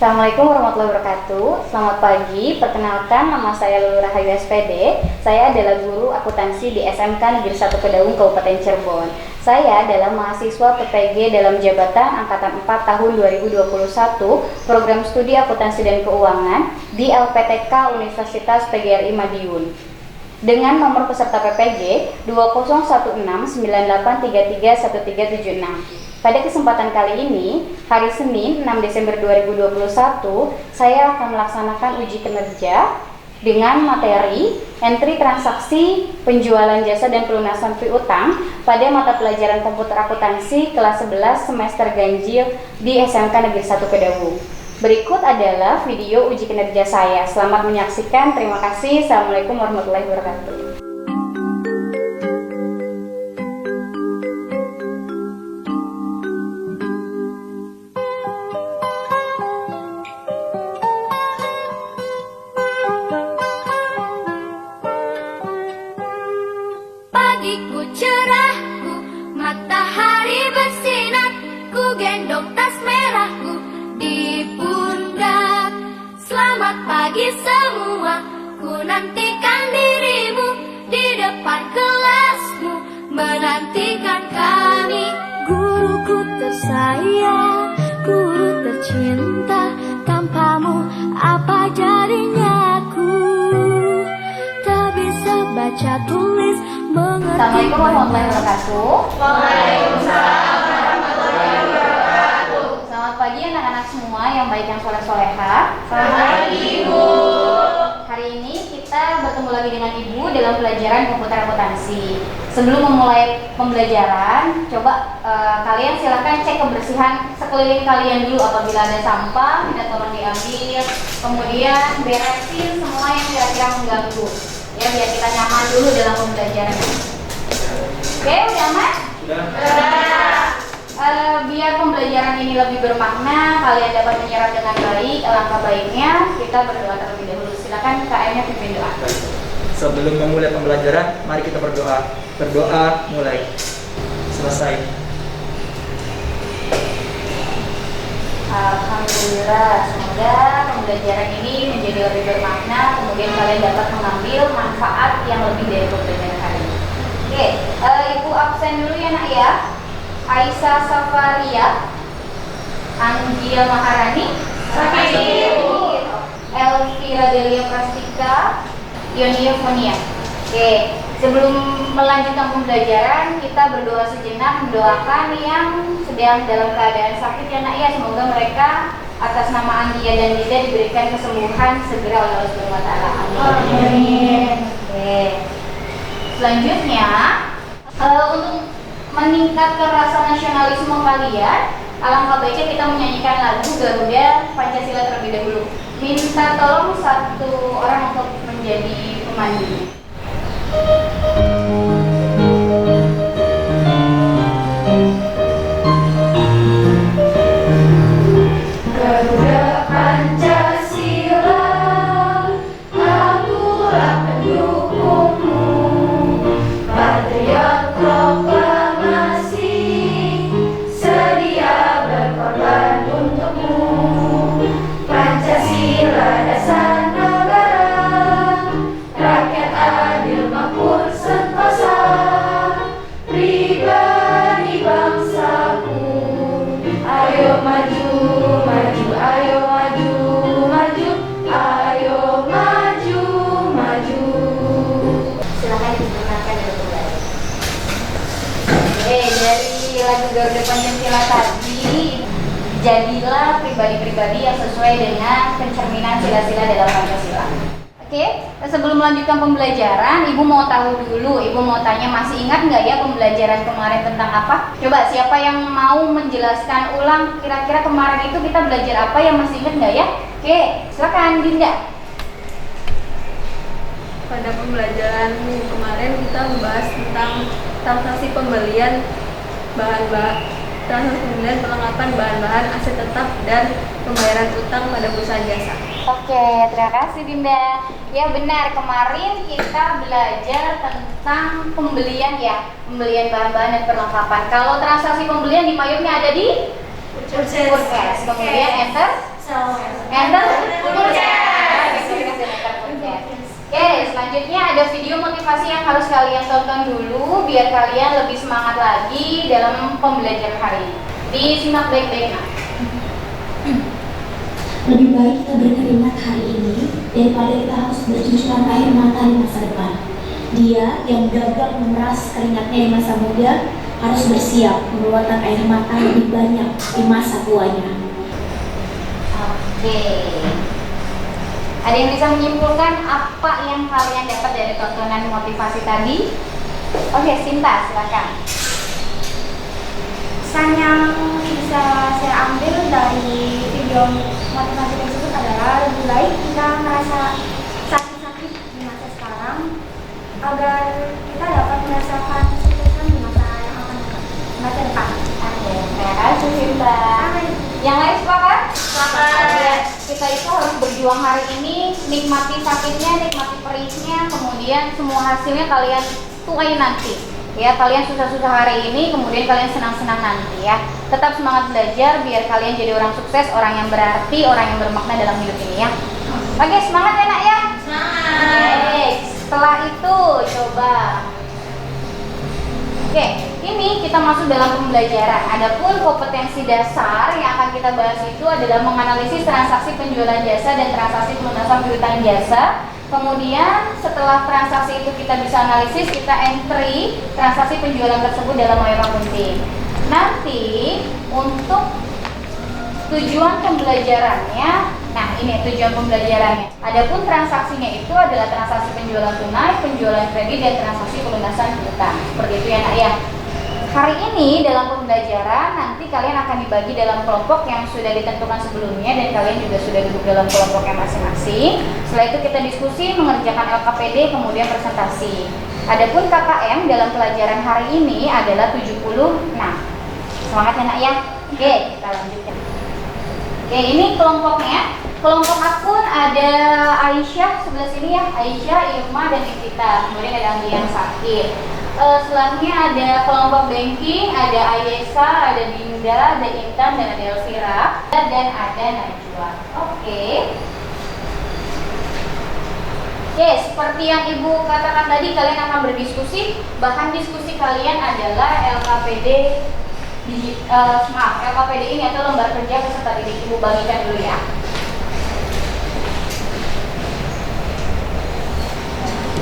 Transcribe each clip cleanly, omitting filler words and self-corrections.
Assalamualaikum warahmatullahi wabarakatuh. Selamat pagi, perkenalkan nama saya Lulu Rahayu SPD. Saya adalah guru akuntansi di SMK Negeri 1 Kedaung, Kabupaten Cirebon. Saya adalah mahasiswa PPG dalam jabatan Angkatan 4 tahun 2021, program studi akuntansi dan keuangan di LPTK Universitas PGRI Madiun. Dengan nomor peserta PPG 201698331376. Pada kesempatan kali ini, hari Senin 6 Desember 2021, saya akan melaksanakan uji kinerja dengan materi entry transaksi, penjualan jasa dan pelunasan piutang pada mata pelajaran komputer akuntansi kelas 11 semester ganjil di SMK Negeri 1 Kedaung. Berikut adalah video uji kinerja saya. Selamat menyaksikan. Terima kasih. Assalamualaikum warahmatullahi wabarakatuh. Pagiku cerahku, matahari bersinar, ku gendong tas merahku di pundak. Selamat pagi semua, ku nantikan dirimu di depan kelasmu, menantikan kami. Guruku tersayang, guru tercinta, tanpamu apa jadinya aku? Tak bisa baca tulis. Assalamualaikum warahmatullahi wabarakatuh. Waalaikumsalam warahmatullahi wabarakatuh. Selamat pagi anak-anak semua yang baik yang soleh-soleha. Selamat pagi, Ibu. Hari ini kita bertemu lagi dengan Ibu dalam pelajaran komputer akuntansi. Sebelum memulai pembelajaran, coba kalian silakan cek kebersihan sekeliling kalian dulu. Apabila ada sampah, minta tolong diambil. Kemudian beresin semua yang kira-kira mengganggu. Ya, biar kita nyaman dulu dalam pembelajaran. Oke, udah aman? Sudah. Biar pembelajaran ini lebih bermakna, kalian dapat menyerap dengan baik. Alangkah baiknya kita berdoa terlebih dahulu. Silakan KM-nya pimpin doa. Sebelum memulai pembelajaran, mari kita berdoa. Berdoa mulai. Selesai. Alhamdulillah, semoga pembelajaran ini menjadi lebih bermakna, kemudian kalian dapat mengambil manfaat yang lebih dari pembelajaran hari ini. Oke, Ibu absen dulu ya nak ya. Aisyah Safaria, Anggia Maharani, Sakit. Elvira Delia Prastika, Yonia Fonia. Oke, sebelum melanjutkan pembelajaran, kita berdoa sejenak mendoakan yang sedang dalam keadaan sakit ya nak ya. Semoga mereka atas nama Anggia dan Dinda diberikan kesembuhan segera oleh Allah Subhanahu wa taala. Amin. Oke. Selanjutnya, untuk meningkatkan rasa nasionalisme kalian, alangkah baiknya kita menyanyikan lagu Garuda Pancasila terlebih dahulu. Minta tolong satu orang untuk menjadi pemandu. Garuda Pancasila, akulah pendukungmu. Patriot proklamasi, sedia berkorban untukmu. Pancasila dasar negara, rakyat adil makmur sentosa, pribadi bangsaku. Ayo maju, maju, ayo maju, maju, ayo maju, maju. Silakan diperkenalkan dari kembali. Dari lagu Garuda Pancasila tadi, jadilah pribadi-pribadi yang sesuai dengan pencerminan sila-sila dalam Pancasila. Oke, sebelum melanjutkan pembelajaran, Ibu mau tahu dulu, Ibu mau tanya, masih ingat nggak ya pembelajaran kemarin tentang apa? Coba siapa yang mau menjelaskan ulang, kira-kira kemarin itu kita belajar apa, yang masih ingat nggak ya? Oke, silakan Dinda. Pada pembelajaran kemarin kita membahas tentang transaksi pembelian perlengkapan bahan-bahan aset tetap dan pembayaran utang pada perusahaan jasa. Oke, terima kasih Dinda. Ya benar, kemarin kita belajar tentang pembelian ya, pembelian bahan-bahan dan perlengkapan. Kalau transaksi pembelian di mayupnya ada di Purchase. Kemudian enter Enter Purchase. Oke, selanjutnya ada video motivasi yang harus kalian tonton dulu biar kalian lebih semangat lagi dalam pembelajaran hari ini. Disimak baik-baik. Lebih baik kita berkeringat hari ini daripada kita harus bercucuran air mata di masa depan. Dia yang gagal memeras keringatnya di masa muda harus bersiap mengeluarkan air mata lebih banyak di masa tuanya. Oke. Ada yang bisa menyimpulkan apa yang kalian dapat dari tontonan motivasi tadi? Oke, Sinta, silakan. Pesan yang bisa saya ambil dari video motivasi tersebut adalah lebih baik kita merasa sakit-sakit di masa sekarang agar kita dapat merasakan kesuksesan di masa yang akan datang, masa depan. Terima kasih, Sinta. Yang lain sepakat? Sepakat. Kita itu harus berjuang hari ini, nikmati sakitnya, nikmati perihnya, kemudian semua hasilnya kalian tuai nanti. Ya, kalian susah-susah hari ini, kemudian kalian senang-senang nanti ya. Tetap semangat belajar biar kalian jadi orang sukses, orang yang berarti, orang yang bermakna dalam hidup ini ya. Oke, semangat ya nak ya. Semangat. Setelah itu coba. Oke, ini kita masuk dalam pembelajaran. Adapun kompetensi dasar yang akan kita bahas itu adalah menganalisis transaksi penjualan jasa dan transaksi pelunasan piutang jasa. Kemudian setelah transaksi itu kita bisa analisis, kita entry transaksi penjualan tersebut dalam Mayora Kunting. Nanti untuk tujuan pembelajarannya, nah ini tujuan pembelajarannya. Adapun transaksinya itu adalah transaksi penjualan tunai, penjualan kredit, dan transaksi pelunasan piutang. Seperti itu ya nak ya. Hari ini dalam pembelajaran nanti kalian akan dibagi dalam kelompok yang sudah ditentukan sebelumnya dan kalian juga sudah duduk dalam kelompoknya masing-masing. Setelah itu kita diskusi, mengerjakan LKPD, kemudian presentasi. Adapun KKM dalam pelajaran hari ini adalah 76. Semangat ya nak ya. Oke, kita lanjutkan. Oke, ini kelompoknya. Kelompok akun ada Aisyah sebelah sini ya, Aisyah, Irma, dan Evita. Kemudian ada Anggi yang sakit. Selanjutnya ada kelompok banking, ada Ayesa, ada Dinda, ada Intan, dan ada Elvira, dan ada Najwa. Oke, seperti yang Ibu katakan tadi, kalian akan berdiskusi. Bahan diskusi kalian adalah LKPD LKPD ini atau lembar kerja peserta didik. Ibu bagikan dulu ya.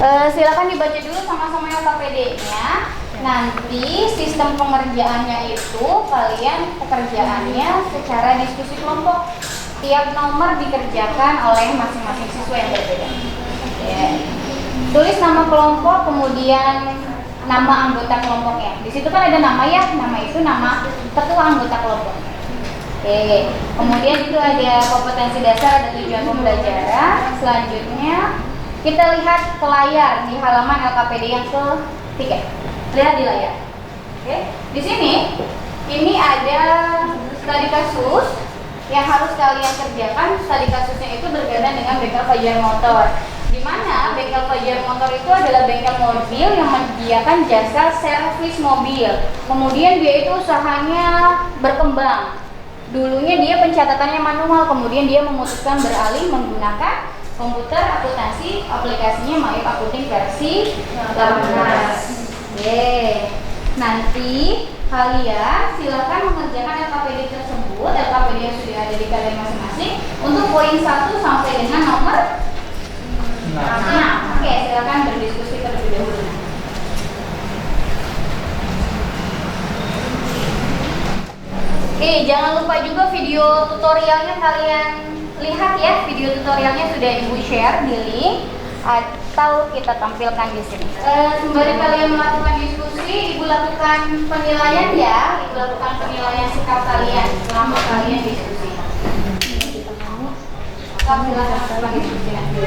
Silakan dibaca dulu sama-sama LKPD-nya. Nanti sistem pengerjaannya itu kalian pekerjaannya secara diskusi kelompok. Tiap nomor dikerjakan oleh masing-masing siswa yang berbeda. Tulis nama kelompok, kemudian nama anggota kelompoknya. Di situ kan ada nama ya, nama itu nama ketua anggota kelompok. Kemudian itu ada kompetensi dasar, ada tujuan pembelajaran. Selanjutnya kita lihat ke layar di halaman LKPD yang ketiga. Lihat di layar. Di sini ini ada studi kasus yang harus kalian kerjakan. Studi kasusnya itu berkaitan dengan bengkel Fajar Motor. Di mana bengkel Fajar Motor itu adalah bengkel mobil yang menyediakan jasa servis mobil. Kemudian dia itu usahanya berkembang. Dulunya dia pencatatannya manual, kemudian dia memutuskan beralih menggunakan komputer akuntansi, aplikasinya Mayora Accounting versi 18. Nanti kalian silakan mengerjakan LKPD tersebut, LKPD yang sudah ada di kalian masing-masing untuk poin 1 sampai dengan nomor 6. Oke, silakan berdiskusi terlebih dahulu. Jangan lupa juga video tutorialnya kalian lihat ya, video tutorialnya sudah Ibu share di link atau kita tampilkan di sini. Sembari kalian melakukan diskusi, Ibu lakukan penilaian ya, Ibu lakukan penilaian sikap kalian selama kalian diskusi. Silakan diskusi nanti.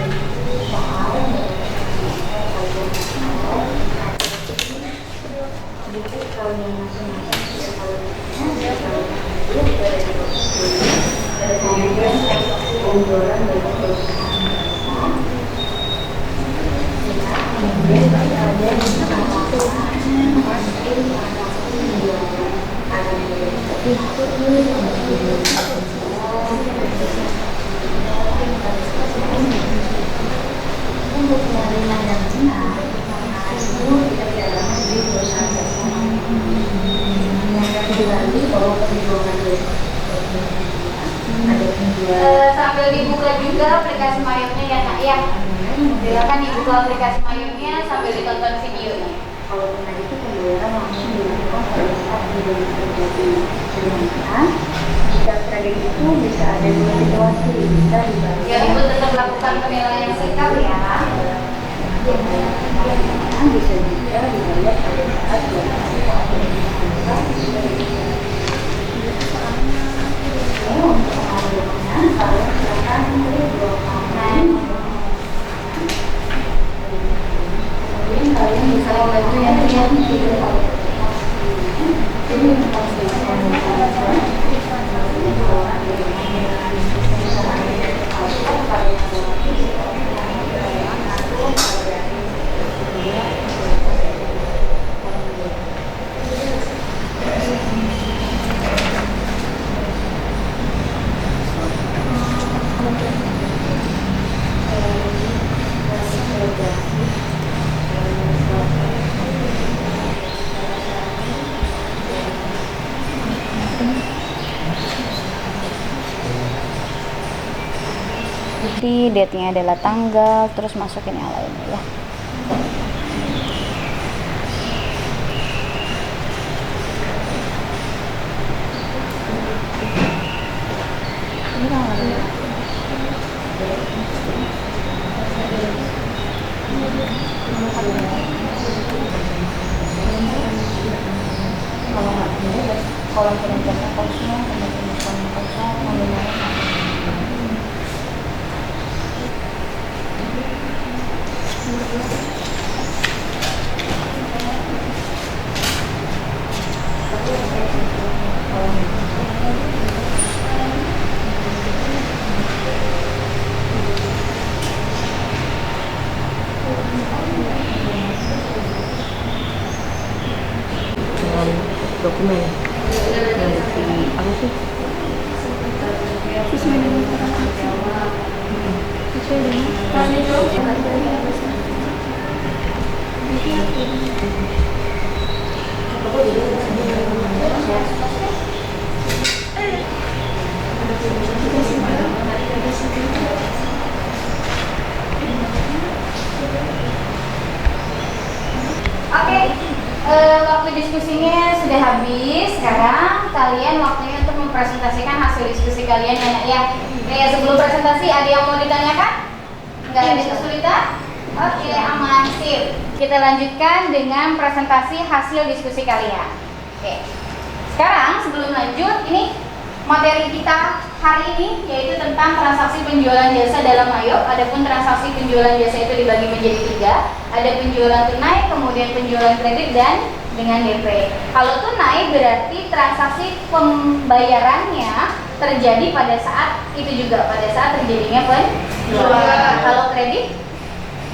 lagi bahwa perjuangan dari ada penjual. Sambil dibuka juga aplikasi Mayungnya ya nak ya. Silakan dibuka aplikasi Mayungnya sambil ditonton videonya. Kalau tadi itu pembayaran langsung dilakukan pada saat terjadi permintaan. Jika tragedi itu bisa ada dua situasi, bisa dibayar. Ya, Ibu tetap lakukan penilaian sikap ya. Bisa juga dibayar pada saat kalian bisa membantu yang date-nya adalah tanggal, terus masukin yang lainnya ya. Kalau penunjukan kosnya, kemudian kosnya, dokumen yang bukti apa sih? Sesuai dengan transaksi. Sesuai dengan Oke, waktu diskusinya sudah habis. Sekarang kalian waktunya untuk mempresentasikan hasil diskusi kalian ya nak ya. Sebelum presentasi ada yang mau ditanyakan? Nggak ada kesulitan? Oke, aman, sip. Kita lanjutkan dengan presentasi hasil diskusi kalian. Oke. Sekarang sebelum lanjut, ini materi kita hari ini yaitu tentang transaksi penjualan jasa dalam Mayop. Adapun transaksi penjualan jasa itu dibagi menjadi 3. Ada penjualan tunai, kemudian penjualan kredit, dan dengan DP. Kalau tunai berarti transaksi pembayarannya terjadi pada saat itu juga, pada saat terjadinya penjualan. Kalau kredit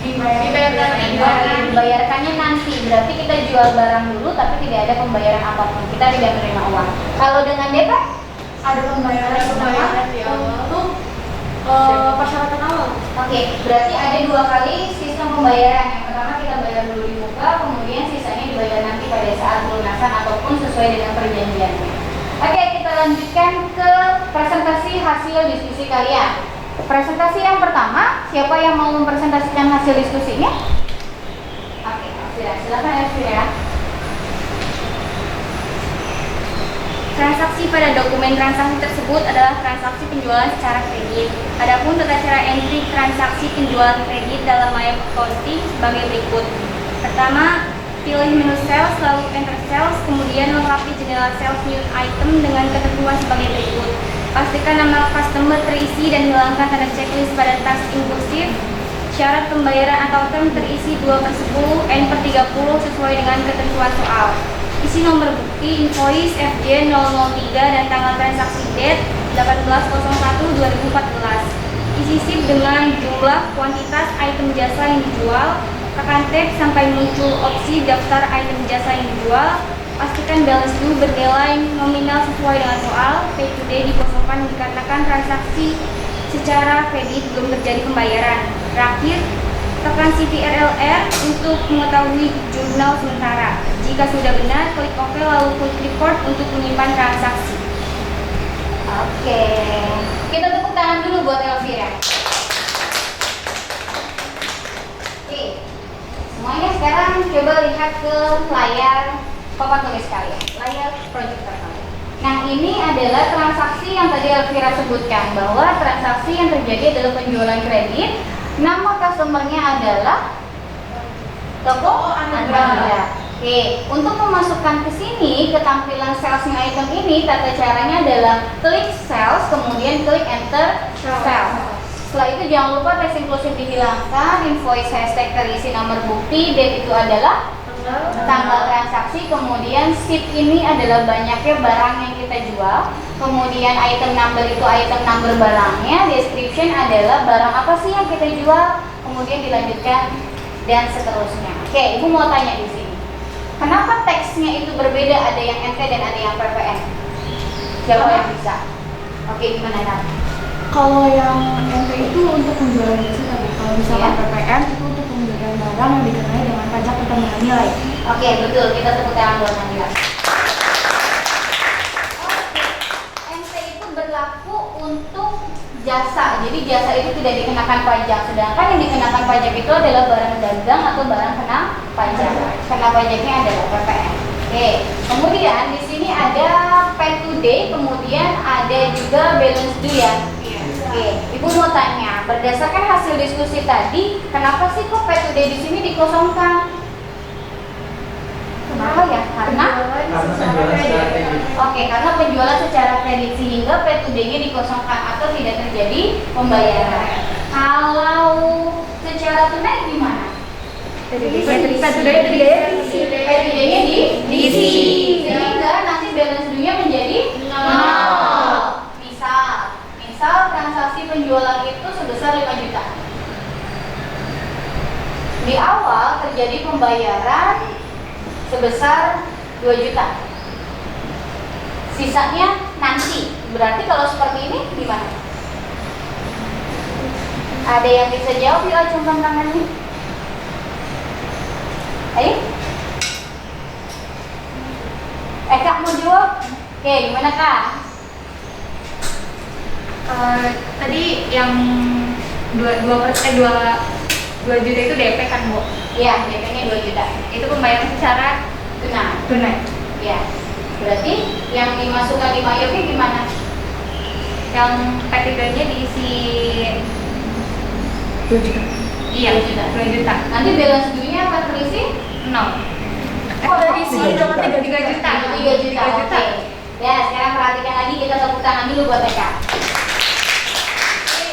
dibayarkannya nanti, berarti kita jual barang dulu tapi tidak ada pembayaran apapun, kita tidak menerima uang. Kalau dengan DP Ada pembayaran pertama untuk persyaratan awal. Oke, berarti ada 2 kali sistem pembayaran. Yang pertama kita bayar dulu di muka, kemudian sisanya dibayar nanti pada saat pelunasan ataupun sesuai dengan perjanjiannya. Oke, kita lanjutkan ke presentasi hasil diskusi kalian. Presentasi yang pertama, siapa yang mau mempresentasikan hasil diskusinya? Oke, silakan ya. Transaksi pada dokumen transaksi tersebut adalah transaksi penjualan secara kredit. Adapun tata cara entry transaksi penjualan kredit dalam Mayop Accounting sebagai berikut. Pertama, pilih menu sales, lalu enter sales, kemudian lengkapi jendela sales new item dengan ketentuan sebagai berikut. Pastikan nama customer terisi dan hilangkan tanda checklist pada tas inklusif. Syarat pembayaran atau term terisi 2/10 N/30 sesuai dengan ketentuan soal. Isi nomor bukti invoice FJ 003 dan tanggal transaksi date 18/01/2014. Isi SIP dengan jumlah kuantitas item jasa yang dijual. Tekan tab sampai muncul opsi daftar item jasa yang dijual. Pastikan balance due bernilai nominal sesuai dengan soal. Pay today dikosongkan dikarenakan transaksi secara kredit belum terjadi pembayaran. Terakhir, tekan CTRL-R untuk mengetahui jurnal sementara. Jika sudah benar, klik OK lalu klik record untuk menyimpan transaksi. Oke, kita tepuk tangan dulu buat Elvira. Oke, semuanya sekarang coba lihat ke layar papan tulis kalian, layar proyektor kalian. Nah, ini adalah transaksi yang tadi Elvira sebutkan, bahwa transaksi yang terjadi adalah penjualan kredit. Nama customernya adalah toko Anda. Oke, untuk memasukkan ke sini ke tampilan salesnya item ini, tata caranya adalah klik sales, kemudian klik enter sales. Setelah itu jangan lupa tes inklusif dihilangkan, invoice hashtag terisi nomor bukti, date itu adalah tanggal transaksi, kemudian ship ini adalah banyaknya barang yang kita jual, kemudian item number itu item number barangnya, description adalah barang apa sih yang kita jual, kemudian dilanjutkan dan seterusnya. Oke, Ibu mau tanya di sini, kenapa teksnya itu berbeda, ada yang NT dan ada yang PPN? Siapa yang bisa? Oke, gimana Nat? Kalau yang NT itu untuk penjualan biasa, tapi kalau misalkan Iya. PPN itu untuk pembelian barang yang dikenai dengan pajak pertambahan nilai. Oke, betul, kita tepuk tangan buat Nabila. Oke, NT itu berlaku untuk jasa, jadi jasa itu tidak dikenakan pajak, sedangkan yang dikenakan pajak itu adalah barang dagang atau barang kena pajak. Kena pajaknya adalah PPN. Oke, kemudian di sini ada pay today, kemudian ada juga balance due ya. Oke, Ibu mau tanya, berdasarkan hasil diskusi tadi, kenapa sih kok pay today di sini dikosongkan? Kenapa ya? Karena penjualan secara kredit. Oke, karena penjualan secara kredit sehingga pay today-nya dikosongkan atau tidak terjadi pembayaran. Kalau secara tunai gimana? Pay today-nya diisi. Sehingga nanti balance due-nya menjadi 0. Misal transaksi penjualan itu sebesar 5 juta. Di awal terjadi pembayaran sebesar 2 juta. Sisanya nanti. Berarti kalau seperti ini gimana? Ada yang bisa jawab? Yuk, acungkan tangannya. Ayo. Kak mau jawab? Oke, gimana Kak? Tadi yang 2 juta itu DP kan Bu? Iya, DP-nya 2 juta. Itu pembayaran secara Tunai. Iya. Berarti yang dimasukkan di mayoknya gimana? yang P3-nya diisi 2 juta. iya 2 juta. 2 juta. Nanti balance due-nya akan terisi 0. Oh, diisi 3 juta. 3 juta. Oke. Ya, sekarang perhatikan lagi, kita tepuk tangan dulu buat Eka. Oke,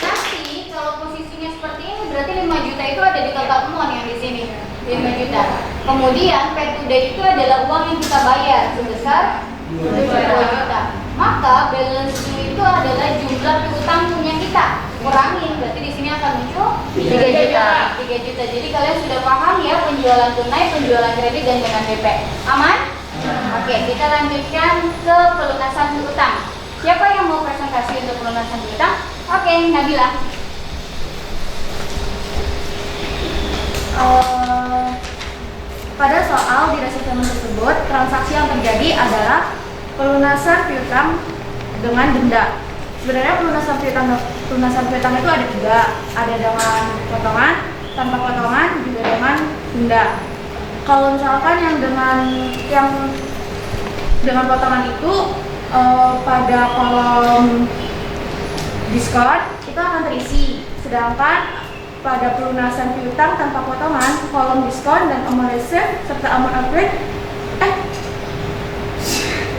nanti kalau posisinya seperti ini berarti 5 juta itu ada di total amount yang di sini. 5 juta. Kemudian pay today itu adalah uang yang kita bayar sebesar 2 juta. Maka balance due itu adalah jumlah piutang punya kita. Kurangin, berarti di sini akan muncul 3 juta. 3 juta. Jadi kalian sudah paham ya penjualan tunai, penjualan kredit dan dengan DP. Aman? Oke, kita lanjutkan ke pelunasan piutang. Siapa yang mau presentasi untuk pelunasan piutang? Oke, Nabila. Pada soal di resimen tersebut, transaksi yang terjadi adalah pelunasan piutang dengan denda. Sebenarnya pelunasan piutang itu ada 3, ada dengan potongan, tanpa potongan, juga dengan denda. Kalau misalkan yang dengan potongan itu pada kolom diskon itu akan terisi, sedangkan pada pelunasan piutang tanpa potongan, kolom diskon dan amount receive serta amount upgrade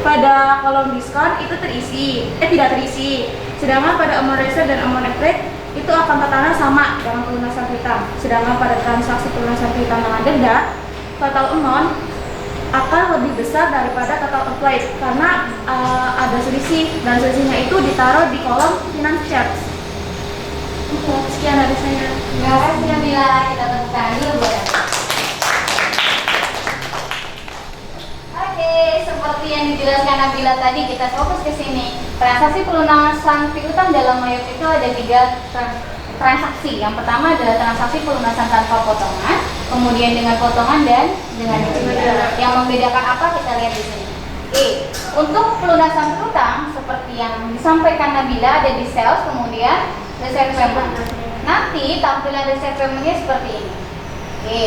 pada kolom diskon itu tidak terisi. Sedangkan pada amount receive dan amount upgrade itu akan tatanan sama dengan pelunasan piutang. Sedangkan pada transaksi pelunasan piutang dengan denda, total amount akan lebih besar daripada total applied karena ada selisih, dan selisihnya itu ditaruh di kolom finance charge. Sekian dari saya. Terima kasih Nabila, kita tepuk tangan dulu buat Nabila. Oke, seperti yang dijelaskan Nabila tadi, kita fokus ke sini. Transaksi pelunasan piutang dalam mayok itu ada 3 transaksi. Yang pertama adalah transaksi pelunasan tanpa potongan, kemudian dengan potongan dan dengan denda. Yang membedakan apa kita lihat di sini. Oke, untuk pelunasan berutang seperti yang disampaikan Nabila ada di sales, kemudian reserve payment. Nanti tampilan reserve payment-nya seperti ini. Oke,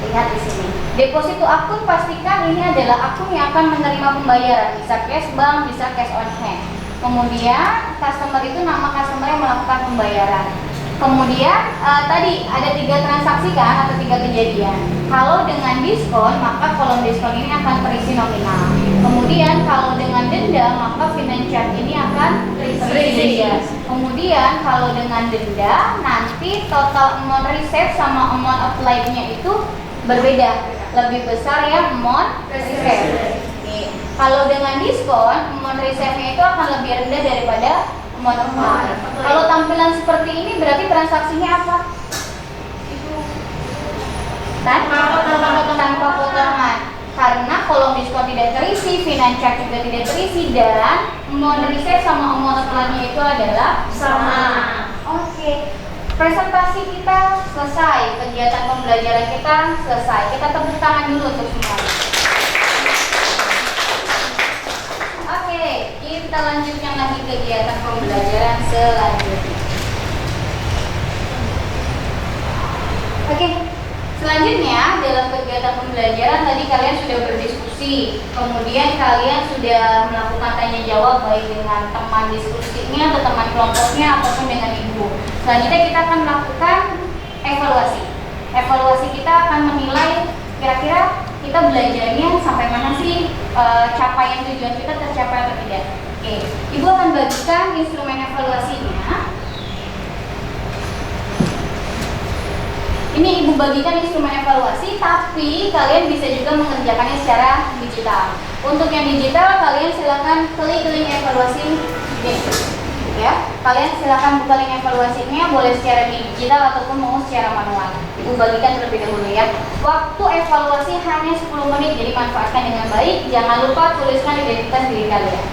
lihat di sini. Deposito akun pastikan ini adalah akun yang akan menerima pembayaran, bisa cash bank, bisa cash on hand. Kemudian customer itu nama customer yang melakukan pembayaran. Kemudian tadi ada 3 transaksi kan atau 3 kejadian. Kalau dengan diskon maka kolom diskon ini akan terisi nominal. Kemudian kalau dengan denda maka finance charge ini akan terisi denda. Kemudian kalau dengan denda nanti total amount receive sama amount applied-nya itu berbeda. Lebih besar ya amount receive. Kalau dengan diskon amount receive-nya itu akan lebih rendah daripada kalau tampilan seperti ini berarti transaksinya apa? Tanpa potongan. Karena kolom diskon tidak terisi, finance charge juga tidak terisi, dan amount receive sama amount applied-nya itu adalah sama. Oke. Presentasi kita selesai, kegiatan pembelajaran kita selesai. Kita tepuk tangan dulu untuk semua. Oke, kita lanjutkan lagi kegiatan pembelajaran selanjutnya. Oke, selanjutnya dalam kegiatan pembelajaran tadi kalian sudah berdiskusi, kemudian kalian sudah melakukan tanya jawab baik dengan teman diskusinya atau teman kelompoknya ataupun dengan ibu. Selanjutnya kita akan melakukan evaluasi. Evaluasi kita akan menilai kira-kira kita belajarnya sampai mana sih, capaian tujuan kita tercapai atau tidak. Oke, ibu akan bagikan instrumen evaluasinya. Ini ibu bagikan instrumen evaluasi, tapi kalian bisa juga mengerjakannya secara digital. Untuk yang digital, kalian silakan klik link evaluasi ini. Ya, kalian silakan buka link evaluasinya, boleh secara digital ataupun mau secara manual. Ibu bagikan terlebih dahulu ya. Waktu evaluasi hanya 10 menit, jadi manfaatkan dengan baik. Jangan lupa tuliskan identitas diri kalian.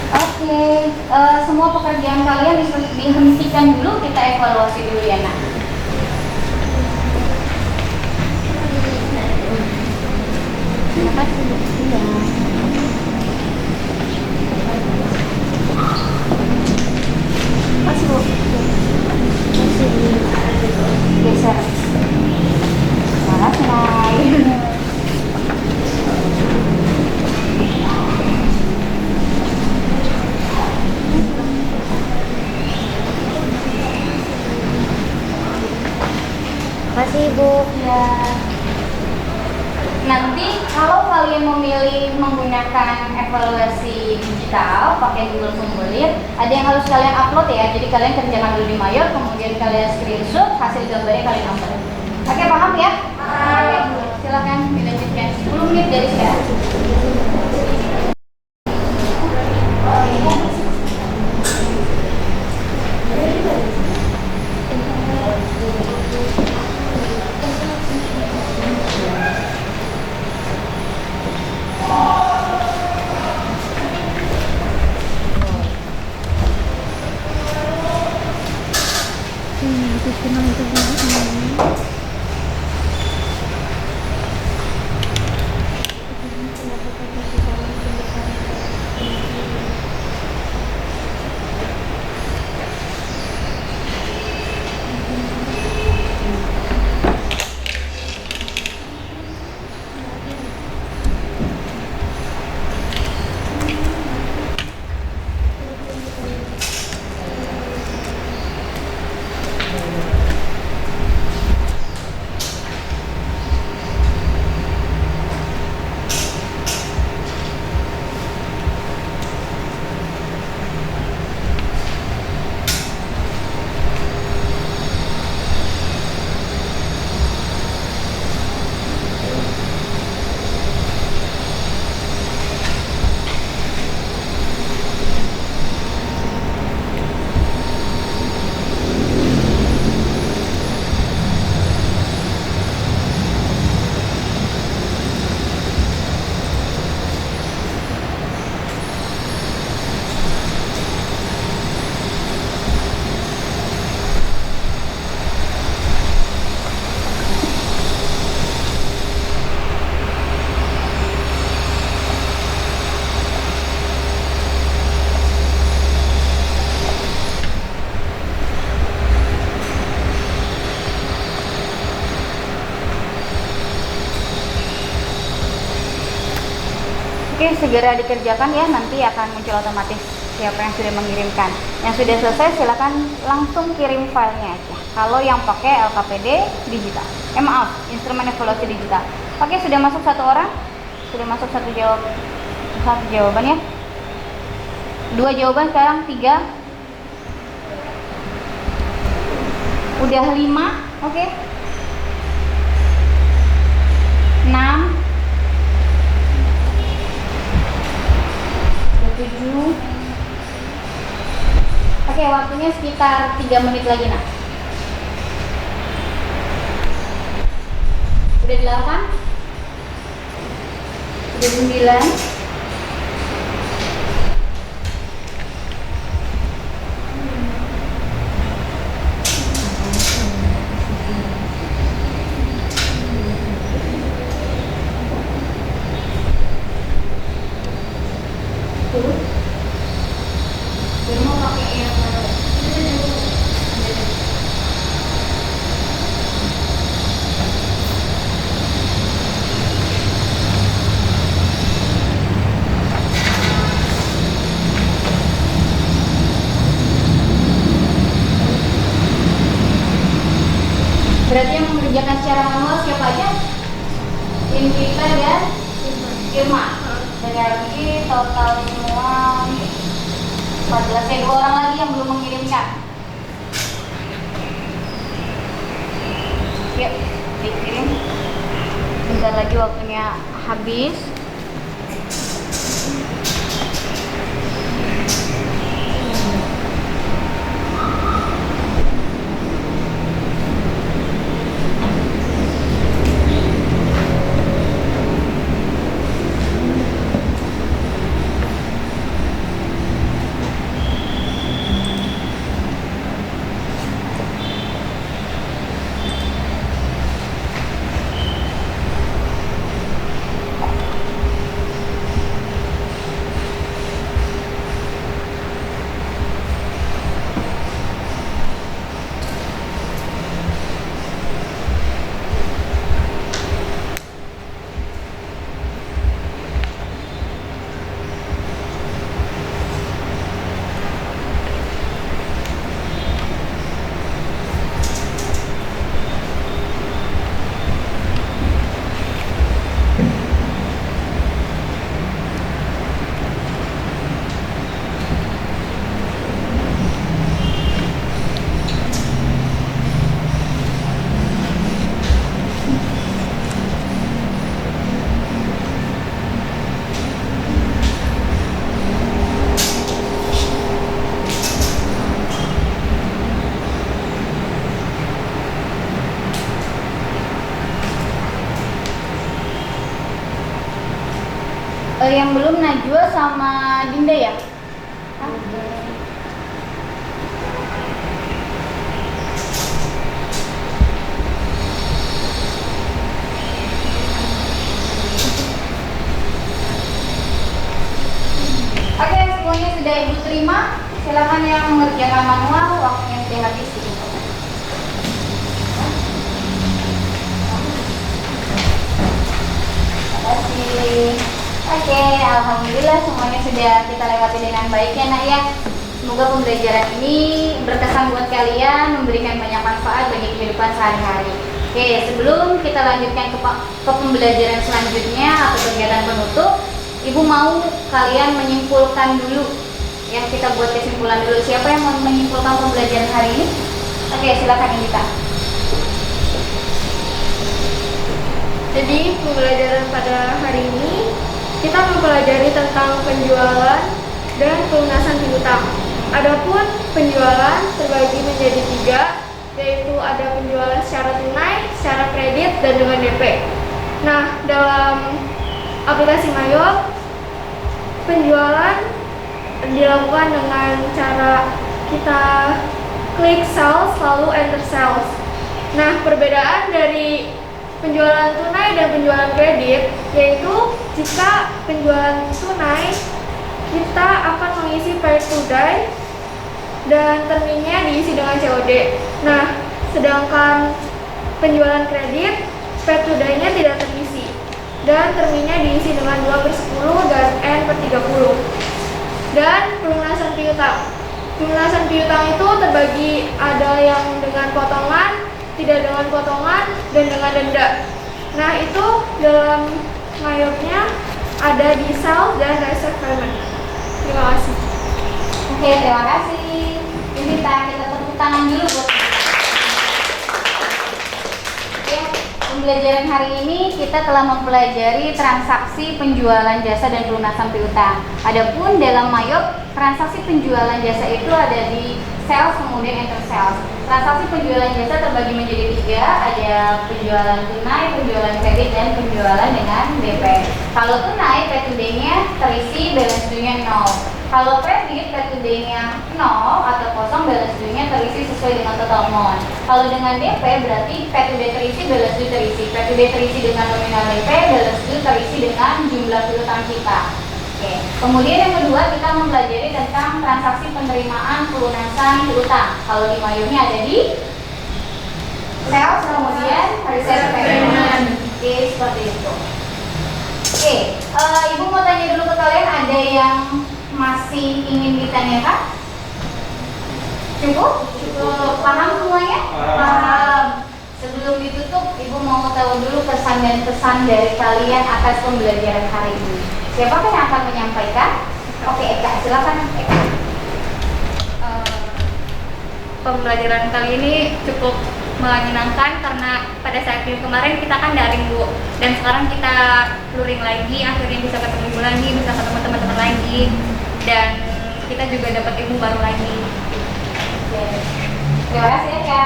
Oke, semua pekerjaan kalian dihentikan dulu, kita evaluasi dulu ya nak. Masih bu, geser. Salah naik. Makasih Bu. Ya. Nanti kalau kalian memilih menggunakan evaluasi digital pakai Google Formulir, ada yang harus kalian upload ya. Jadi kalian kerjakan dulu di Mayor, kemudian kalian screenshot hasil gambarnya kalian upload. Oke, paham ya? Oke, silakan dilanjutkan 10 menit dari sekarang. Oke, segera dikerjakan ya, nanti akan muncul otomatis siapa yang sudah mengirimkan. Yang sudah selesai silakan langsung kirim filenya aja. Kalau yang pakai LKPD digital, maaf, instrumen evaluasi digital. Oke, sudah masuk satu orang, sudah masuk satu jawaban ya. 2 jawaban, sekarang 3. Udah 5, oke. 6. 7. Oke, waktunya sekitar 3 menit lagi nak. Udah 8. Udah 9. Berarti yang mengerjakan secara manual siapa aja? Tim kita dan Irma. Berarti total semua 14 ya, 2 orang lagi yang belum mengirimkan. Yuk, dikirim. Bentar lagi waktunya habis. Yang belum Najwa sama Dinda ya? Oke, semuanya sudah Ibu terima. Silakan yang mengerjakan manual, waktunya sudah habis. Terima kasih. Oke, alhamdulillah semuanya sudah kita lewati dengan baik ya nak ya. Semoga pembelajaran ini berkesan buat kalian, memberikan banyak manfaat bagi kehidupan sehari-hari. Oke, sebelum kita lanjutkan ke pembelajaran selanjutnya atau kegiatan penutup, Ibu mau kalian menyimpulkan dulu ya, kita buat kesimpulan dulu. Siapa yang mau menyimpulkan pembelajaran hari ini? Oke, silakan Indita. Jadi pembelajaran pada hari ini kita mempelajari tentang penjualan dan pelunasan piutang. Adapun penjualan terbagi menjadi 3, yaitu ada penjualan secara tunai, secara kredit, dan dengan DP. Nah, dalam aplikasi Mayop, penjualan dilakukan dengan cara kita klik sales lalu enter sales. Nah, perbedaan dari penjualan tunai dan penjualan kredit yaitu jika penjualan tunai kita akan mengisi pay to die dan terminnya diisi dengan COD. Nah, sedangkan penjualan kredit pay to die-nya tidak terisi. dan terminnya diisi dengan 2/10 dan N/30. Dan pelunasan piutang. Pelunasan piutang itu terbagi ada yang dengan potongan, tidak dengan potongan, dan dengan denda. Nah, itu dalam mayopnya ada di sales dan reserve payment. Terima kasih. Oke, terima kasih. Kita tepuk tangan dulu buat. Oke, pembelajaran hari ini kita telah mempelajari transaksi penjualan jasa dan pelunasan piutang. Adapun dalam mayop, transaksi penjualan jasa itu ada di sales kemudian enter sales. Transaksi penjualan jasa terbagi menjadi 3, ada penjualan tunai, penjualan kredit, dan penjualan dengan DP. Kalau tunai, P to D-nya terisi, balance due-nya 0. Kalau kredit, P to D-nya 0 atau kosong, balance due-nya terisi sesuai dengan total amount. Kalau dengan DP berarti P to D terisi, balance due terisi. P to D terisi dengan nominal DP, balance due terisi dengan jumlah piutang kita. Oke. Kemudian yang kedua kita mempelajari tentang transaksi penerimaan pelunasan piutang. Kalau di mayupnya ada di sales kemudian reserve payment. Oke, seperti itu. Oke, Ibu mau tanya dulu ke kalian, ada yang masih ingin ditanyakan? Cukup? Cukup. Paham semuanya? Paham. Sebelum ditutup, Ibu mau tahu dulu pesan dan pesan dari kalian atas pembelajaran hari ini. Siapakah yang akan menyampaikan? Oke, Eka, silakan Eka. Pembelajaran kali ini cukup menyenangkan karena pada saat ini kemarin kita kan daring Bu, dan sekarang kita luring lagi, akhirnya bisa ketemu Ibu lagi, bisa ketemu teman-teman lagi, dan kita juga dapat ilmu baru lagi. Oke. Terima kasih Eka.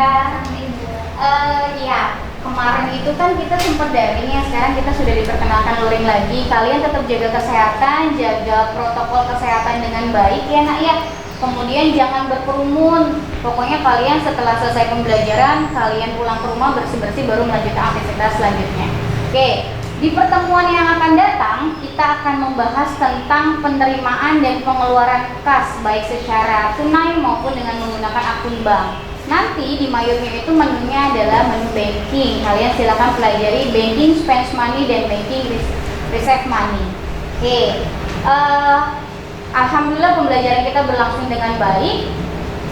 Ya, kemarin itu kan kita sempat daring ya, sekarang kita sudah diperkenalkan luring lagi. Kalian tetap jaga kesehatan, jaga protokol kesehatan dengan baik ya nak ya. Kemudian jangan berkerumun. Pokoknya kalian setelah selesai pembelajaran, kalian pulang ke rumah bersih-bersih baru melanjutkan aktivitas selanjutnya. Oke, di pertemuan yang akan datang kita akan membahas tentang penerimaan dan pengeluaran kas baik secara tunai maupun dengan menggunakan akun bank. Nanti di mayupnya itu menunya adalah menu banking. Kalian silakan pelajari banking spend money dan banking reserve money. Oke, alhamdulillah pembelajaran kita berlangsung dengan baik.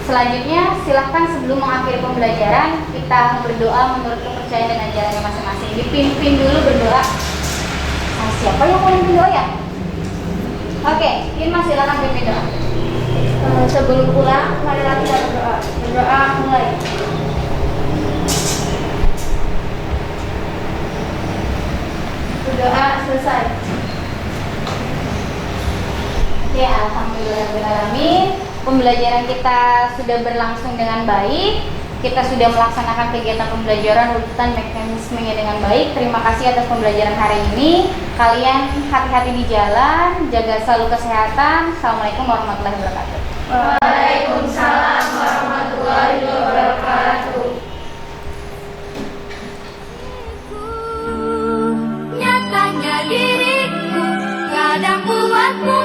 Selanjutnya silahkan sebelum mengakhiri pembelajaran kita berdoa menurut kepercayaan dan ajarannya masing-masing. Dipimpin dulu berdoa. Siapa yang mau pimpin doa ya? Oke, Irma silakan pimpin doa. Sebelum pulang, marilah kita berdoa. Berdoa mulai. Berdoa selesai. Ya, alhamdulillahirrahmanirrahim. Pembelajaran kita sudah berlangsung dengan baik. Kita sudah melaksanakan kegiatan pembelajaran urutan mekanismenya dengan baik. Terima kasih atas pembelajaran hari ini. Kalian hati-hati di jalan, jaga selalu kesehatan. Assalamualaikum warahmatullahi wabarakatuh. Waalaikumsalam warahmatullahi wabarakatuh. Nyatanya diriku kadang buatmu